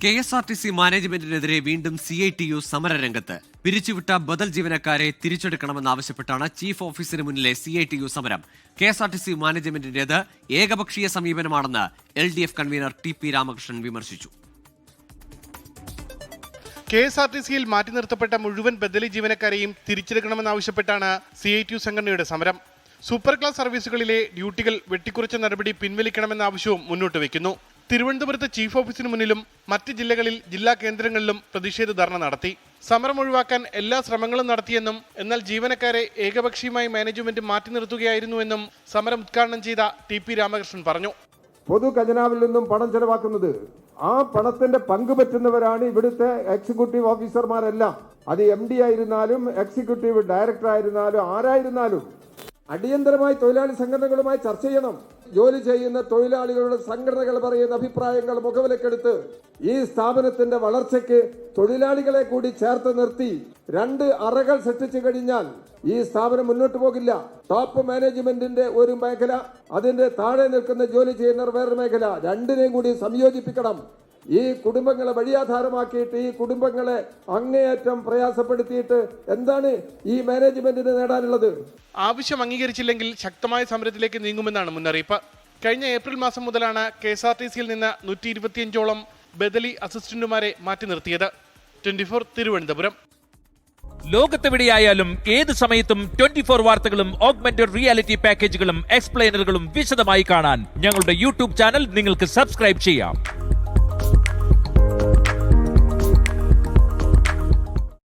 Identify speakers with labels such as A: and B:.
A: KSRTC മാനേജ്മെന്റിനെതിരെ വീണ്ടും CITU സമരരംഗത്ത്. പിരിച്ചുവിട്ട ബദൽ ജീവനക്കാരെ തിരിച്ചെടുക്കണമെന്നാവശ്യപ്പെട്ടാണ് ചീഫ് ഓഫീസിന് മുന്നിലെ CITU സമരം. KSRTC മാനേജ്മെന്റിന്റേത് ഏകപക്ഷീയ സമീപനമാണെന്ന് LDF convener TP Ramakrishnan വിമർശിച്ചു.
B: KSRTCയിൽ മാറ്റി നിർത്തപ്പെട്ട മുഴുവൻ ബദലി ജീവനക്കാരെയും തിരിച്ചെടുക്കണമെന്നാവശ്യപ്പെട്ടാണ് CITU സംഘടനയുടെ സമരം. സൂപ്പർ ക്ലാസ് സർവീസുകളിലെ ഡ്യൂട്ടികൾ വെട്ടിക്കുറച്ച നടപടി പിൻവലിക്കണമെന്ന ആവശ്യവും മുന്നോട്ട് വയ്ക്കുന്നു. തിരുവനന്തപുരത്ത് ചീഫ് ഓഫീസിന് മുന്നിലും മറ്റ് ജില്ലകളിൽ ജില്ലാ കേന്ദ്രങ്ങളിലും പ്രതിഷേധ ധർണ നടത്തി. സമരം ഒഴിവാക്കാൻ എല്ലാ ശ്രമങ്ങളും നടത്തിയെന്നും എന്നാൽ ജീവനക്കാരെ ഏകപക്ഷീയമായി മാനേജ്മെന്റ് മാറ്റി നിർത്തുകയായിരുന്നുവെന്നും സമരം ഉദ്ഘാടനം ചെയ്ത TP രാമകൃഷ്ണൻ പറഞ്ഞു.
C: പൊതു ഖജനാവിൽ നിന്നും പണം ചെലവാക്കുന്നത്, ആ പണത്തിന്റെ പങ്ക് പറ്റുന്നവരാണ് ഇവിടുത്തെ എക്സിക്യൂട്ടീവ് ഓഫീസർമാരെല്ലാം. അത് MD ആയിരുന്നാലും എക്സിക്യൂട്ടീവ് ഡയറക്ടർ ആയിരുന്നാലും ആരായിരുന്നാലും അടിയന്തരമായി തൊഴിലാളി സംഘടനകളുമായി ചർച്ച ചെയ്യണം. ജോലി ചെയ്യുന്ന തൊഴിലാളികളുടെ സംഘടനകൾ പറയുന്ന അഭിപ്രായങ്ങൾ മുഖവിലക്കെടുത്ത് ഈ സ്ഥാപനത്തിന്റെ വളർച്ചയ്ക്ക് തൊഴിലാളികളെ കൂടി ചേർത്ത് നിർത്തി 2 അറകൾ സൃഷ്ടിച്ചു കഴിഞ്ഞാൽ ഈ സ്ഥാപനം മുന്നോട്ട് പോകില്ല. ടോപ്പ് മാനേജ്മെന്റിന്റെ ഒരു മേഖല, അതിന്റെ താഴെ നിൽക്കുന്ന ജോലി ചെയ്യുന്നവർ വേറൊരു മേഖല, രണ്ടിനെയും കൂടി സംയോജിപ്പിക്കണം. ഈ കുടുംബങ്ങളെ വഴിയാധാരമാക്കിയിട്ട് ഈ കുടുംബങ്ങളെ അങ്ങേയറ്റം പ്രയാസപ്പെടുത്തിയിട്ട് എന്താണ് ഈ മാനേജ്മെന്റിന് നേടാനുള്ളത്?
B: ആവശ്യം അംഗീകരിച്ചില്ലെങ്കിൽ ശക്തമായ സമരത്തിലേക്ക് നീങ്ങുമെന്നാണ് മുന്നറിയിപ്പ്. കഴിഞ്ഞ ഏപ്രിൽ മാസം മുതലാണ് KSRTCയിൽ നിന്ന് 125ഓളം ബദലി അസിസ്റ്റന്റുമാരെ മാറ്റി നിർത്തിയത്. 24 തിരുവനന്തപുരം.
D: ലോകത്തെവിടെയായാലും ഏത് സമയത്തും 24 വാർത്തകളും ഓഗ്മെന്റഡ് റിയാലിറ്റി പാക്കേജുകളും എക്സ്പ്ലെയിനറുകളും വിശദമായി കാണാൻ ഞങ്ങളുടെ YouTube ചാനൽ നിങ്ങൾക്ക് സബ്സ്ക്രൈബ് ചെയ്യാം.